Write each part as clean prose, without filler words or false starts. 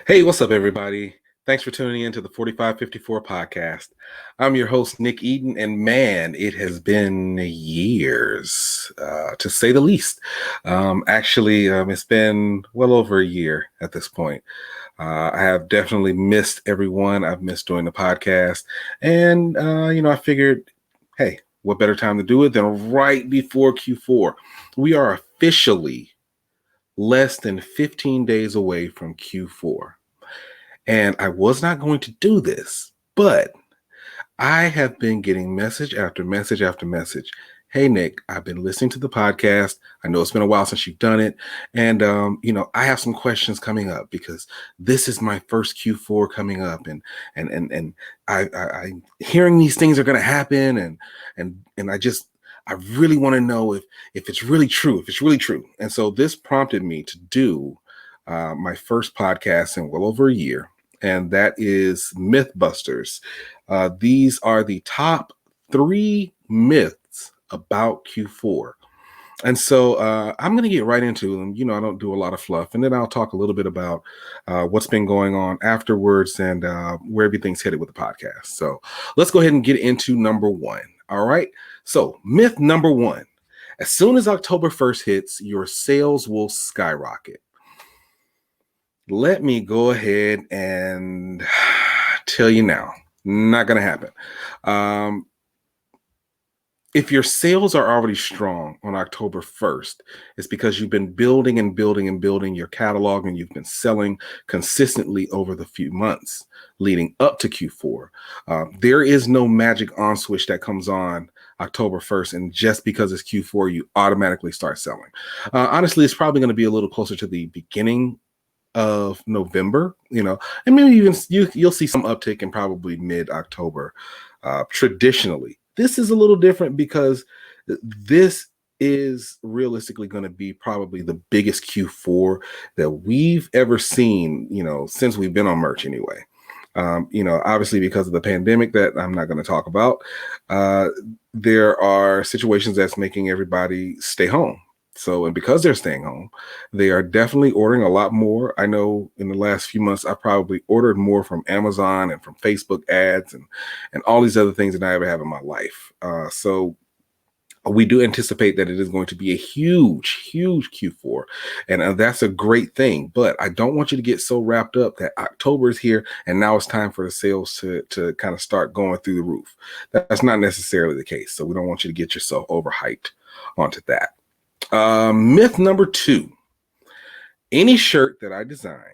Hey, what's up, everybody? Thanks for tuning in to the 4554 podcast. I'm your host, Nick Eden, and man, it has been years, to say the least. It's been well over a year at this point. I have definitely missed everyone. I've missed doing the podcast. And, I figured, hey, what better time to do it than right before Q4? We are officially less than 15 days away from Q4. And I was not going to do this, but I have been getting message after message after message. Hey, Nick, I've been listening to the podcast. I know it's been a while since you've done it. And, I have some questions coming up because this is my first Q4 coming up. And I'm hearing these things are going to happen. I really want to know if it's really true. And so this prompted me to do my first podcast in well over a year, and that is Mythbusters. These are the top 3 myths about Q4. And so I'm going to get right into them. I don't do a lot of fluff, and then I'll talk a little bit about what's been going on afterwards and where everything's headed with the podcast. So let's go ahead and get into number one. All right. So myth number one: as soon as October 1st hits, your sales will skyrocket. Let me go ahead and tell you now, not going to happen. If your sales are already strong on October 1st, it's because you've been building and building and building your catalog, and you've been selling consistently over the few months leading up to Q4. There is no magic on switch that comes on October 1st, and just because it's Q4, you automatically start selling. Honestly, it's probably going to be a little closer to the beginning of November, and maybe even you'll see some uptick in probably mid-October. Traditionally, this is a little different because this is realistically going to be probably the biggest Q4 that we've ever seen, since we've been on merch anyway. Obviously because of the pandemic that I'm not going to talk about, there are situations that's making everybody stay home. So, and because they're staying home, they are definitely ordering a lot more. I know in the last few months, I probably ordered more from Amazon and from Facebook ads and all these other things than I ever have in my life. So we do anticipate that it is going to be a huge, huge Q4. And that's a great thing. But I don't want you to get so wrapped up that October is here and now it's time for the sales to kind of start going through the roof. That's not necessarily the case. So we don't want you to get yourself overhyped onto that. Myth number 2: any shirt design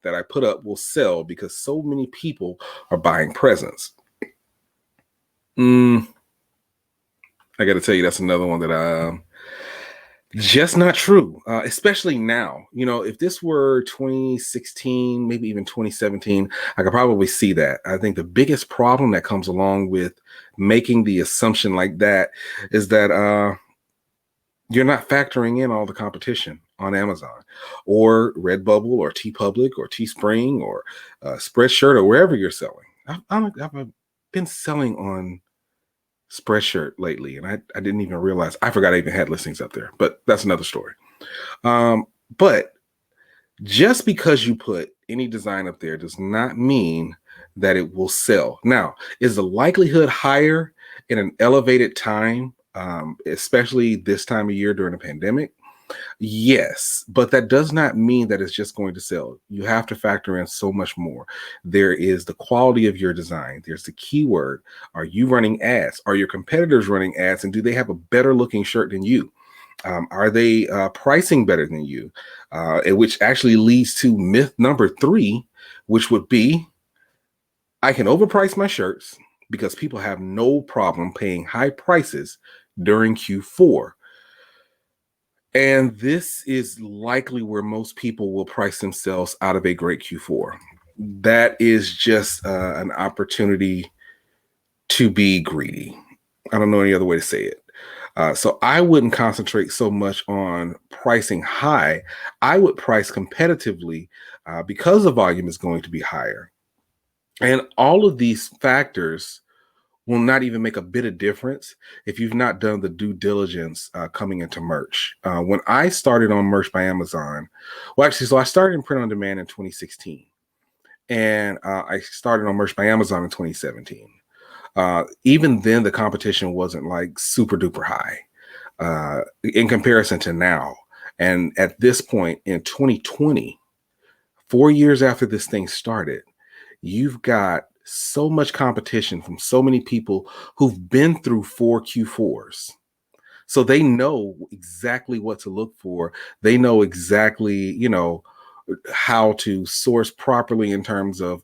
that I put up will sell because so many people are buying presents. I got to tell you, that's another one that just not true, especially now. If this were 2016, maybe even 2017, I could probably see that. I think the biggest problem that comes along with making the assumption like that is that you're not factoring in all the competition on Amazon or Redbubble or TeePublic or Teespring or Spreadshirt or wherever you're selling. I've been selling on Spreadshirt lately, and I didn't even realize. I forgot I even had listings up there, but that's another story. But just because you put any design up there does not mean that it will sell. Now, is the likelihood higher in an elevated time, especially this time of year during a pandemic? Yes, but that does not mean that it's just going to sell. You have to factor in so much more. There is the quality of your design. There's the keyword. Are you running ads? Are your competitors running ads? And do they have a better looking shirt than you? Are they pricing better than you? Which actually leads to myth number 3, which would be, I can overprice my shirts because people have no problem paying high prices during Q4. And this is likely where most people will price themselves out of a great Q4. That is just an opportunity to be greedy. I don't know any other way to say it. So I wouldn't concentrate so much on pricing high. I would price competitively because the volume is going to be higher. And all of these factors will not even make a bit of difference if you've not done the due diligence coming into merch. When I started on Merch by Amazon, well, actually, so I started in print on demand in 2016, and I started on Merch by Amazon in 2017. Even then, the competition wasn't like super duper high in comparison to now. And at this point in 2020, 4 years after this thing started, you've got so much competition from so many people who've been through four Q4s. So they know exactly what to look for. They know exactly, how to source properly in terms of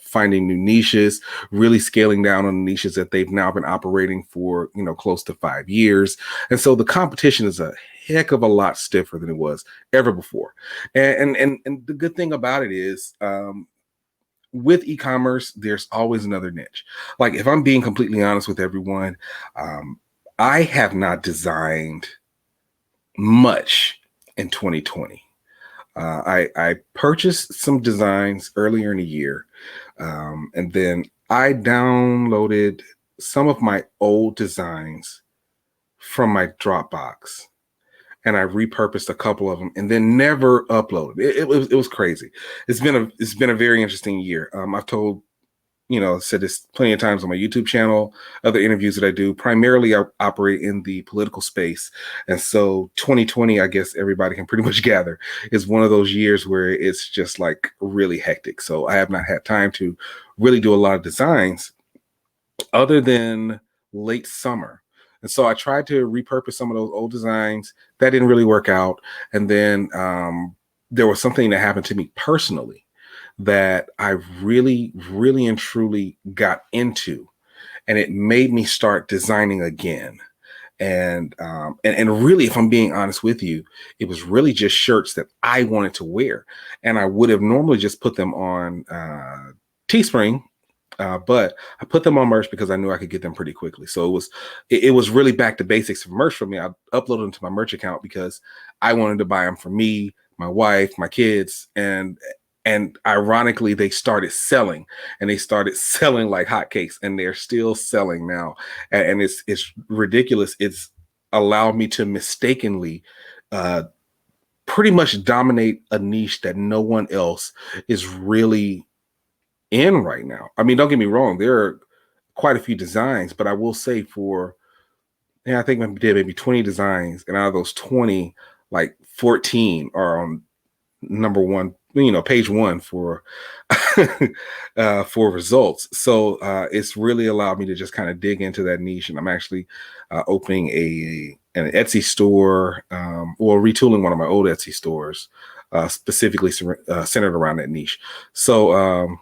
finding new niches, really scaling down on the niches that they've now been operating for, close to 5 years. And so the competition is a heck of a lot stiffer than it was ever before. And the good thing about it is, with e-commerce, there's always another niche. Like, if I'm being completely honest with everyone, um, I have not designed much in 2020. I purchased some designs earlier in the year, and then I downloaded some of my old designs from my Dropbox, and I repurposed a couple of them, and then never uploaded. It was crazy. It's been a very interesting year. I've told said this plenty of times on my YouTube channel, other interviews that I do. Primarily, I operate in the political space. And so 2020, I guess everybody can pretty much gather, is one of those years where it's just like really hectic. So I have not had time to really do a lot of designs other than late summer. And so I tried to repurpose some of those old designs. That didn't really work out. And then there was something that happened to me personally that I really, really and truly got into, and it made me start designing again. And really, if I'm being honest with you, it was really just shirts that I wanted to wear, and I would have normally just put them on Teespring. But I put them on merch because I knew I could get them pretty quickly. So it was really back to basics of merch for me. I uploaded them to my merch account because I wanted to buy them for me, my wife, my kids, and ironically, they started selling, and they started selling like hotcakes, and they're still selling now. And it's ridiculous. It's allowed me to mistakenly uh, pretty much dominate a niche that no one else is really in right now. I mean, don't get me wrong, there are quite a few designs, but I will say I think I did maybe 20 designs, and out of those 20, like 14 are on number one, page one for for results. So it's really allowed me to just kind of dig into that niche, and I'm actually opening an Etsy store, or retooling one of my old Etsy stores, specifically centered around that niche. So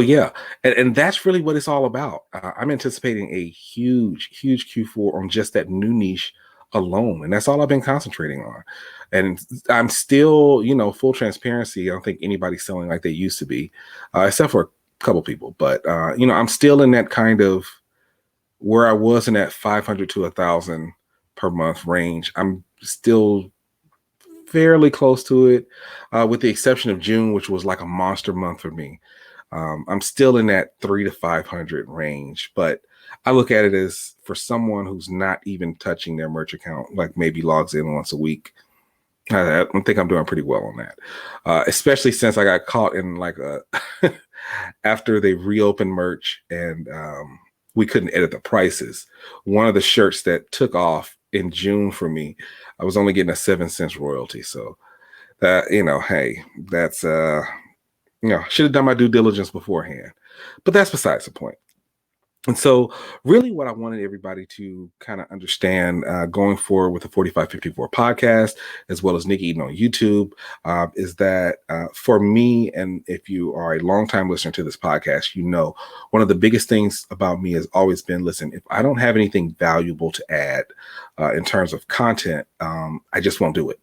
yeah, and that's really what it's all about. I'm anticipating a huge, huge Q4 on just that new niche alone, and that's all I've been concentrating on. And I'm still, full transparency, I don't think anybody's selling like they used to be, except for a couple people. But I'm still in that kind of where I was in that 500 to 1,000 per month range. I'm still fairly close to it, with the exception of June, which was like a monster month for me. I'm still in that 300 to 500 range, but I look at it as, for someone who's not even touching their merch account, like maybe logs in once a week, I think I'm doing pretty well on that. Especially since I got caught in like after they reopened merch, and we couldn't edit the prices. One of the shirts that took off in June for me, I was only getting a 7 cents royalty. So that, hey, that's should have done my due diligence beforehand, but that's besides the point. And so, really, what I wanted everybody to kind of understand, going forward with the 4554 podcast, as well as Nick Eaton on YouTube, is that for me, and if you are a longtime listener to this podcast, one of the biggest things about me has always been, listen, if I don't have anything valuable to add in terms of content, I just won't do it.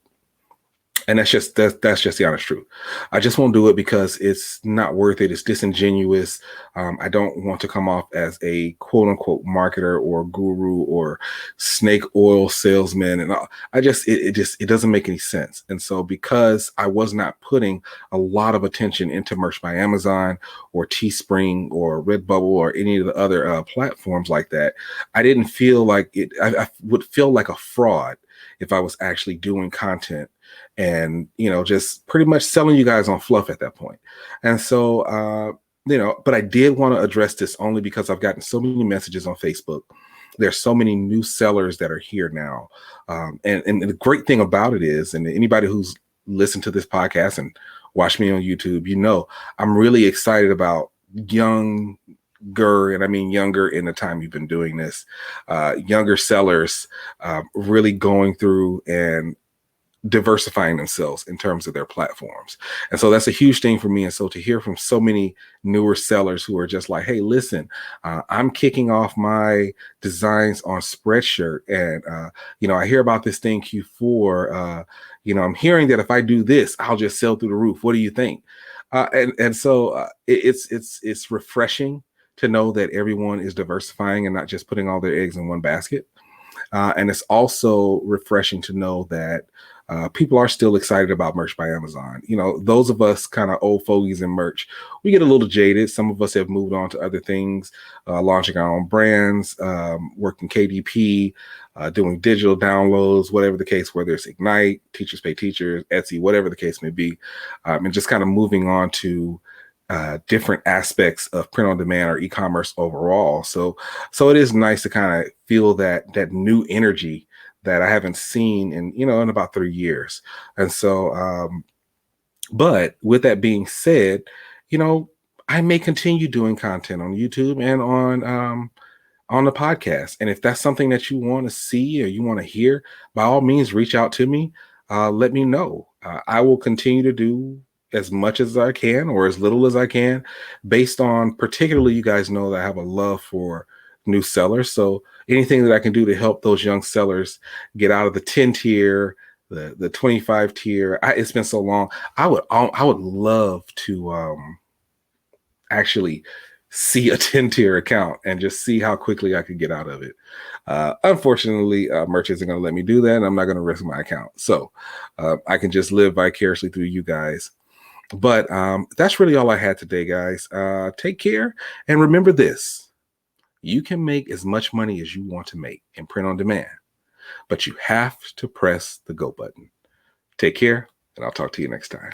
And that's just the honest truth. I just won't do it because it's not worth it. It's disingenuous. I don't want to come off as a quote unquote marketer or guru or snake oil salesman, and I just it doesn't make any sense. And so because I was not putting a lot of attention into Merch by Amazon or Teespring or Redbubble or any of the other platforms like that, I didn't feel like it. I would feel like a fraud if I was actually doing content and just pretty much selling you guys on fluff at that point. And so but I did want to address this only because I've gotten so many messages on Facebook. There's so many new sellers that are here now, and the great thing about it is, and anybody who's listened to this podcast and watched me on YouTube, I'm really excited about younger, and I mean younger in the time you've been doing this, younger sellers really going through and diversifying themselves in terms of their platforms. And so that's a huge thing for me. And so to hear from so many newer sellers who are just like, hey, listen, I'm kicking off my designs on Spreadshirt. And, I hear about this thing Q4. I'm hearing that if I do this, I'll just sell through the roof. What do you think? So it's refreshing to know that everyone is diversifying and not just putting all their eggs in one basket. And it's also refreshing to know that people are still excited about Merch by Amazon. Those of us kind of old fogies in merch, we get a little jaded. Some of us have moved on to other things, launching our own brands, working KDP, doing digital downloads, whatever the case, whether it's Ignite, Teachers Pay Teachers, Etsy, whatever the case may be, and just kind of moving on to different aspects of print on demand or e-commerce overall. So it is nice to kind of feel that new energy that I haven't seen in about 3 years. And so, but with that being said, I may continue doing content on YouTube and on the podcast. And if that's something that you want to see or you want to hear, by all means, reach out to me. Let me know. I will continue to do as much as I can or as little as I can based on, particularly, you guys know that I have a love for new sellers. So anything that I can do to help those young sellers get out of the 10 tier, the 25 tier. It's been so long. I would love to actually see a 10 tier account and just see how quickly I could get out of it. Unfortunately, Merch isn't going to let me do that, and I'm not going to risk my account. So I can just live vicariously through you guys. But that's really all I had today, guys. Take care. And remember this, you can make as much money as you want to make in print on demand, but you have to press the go button. Take care, and I'll talk to you next time.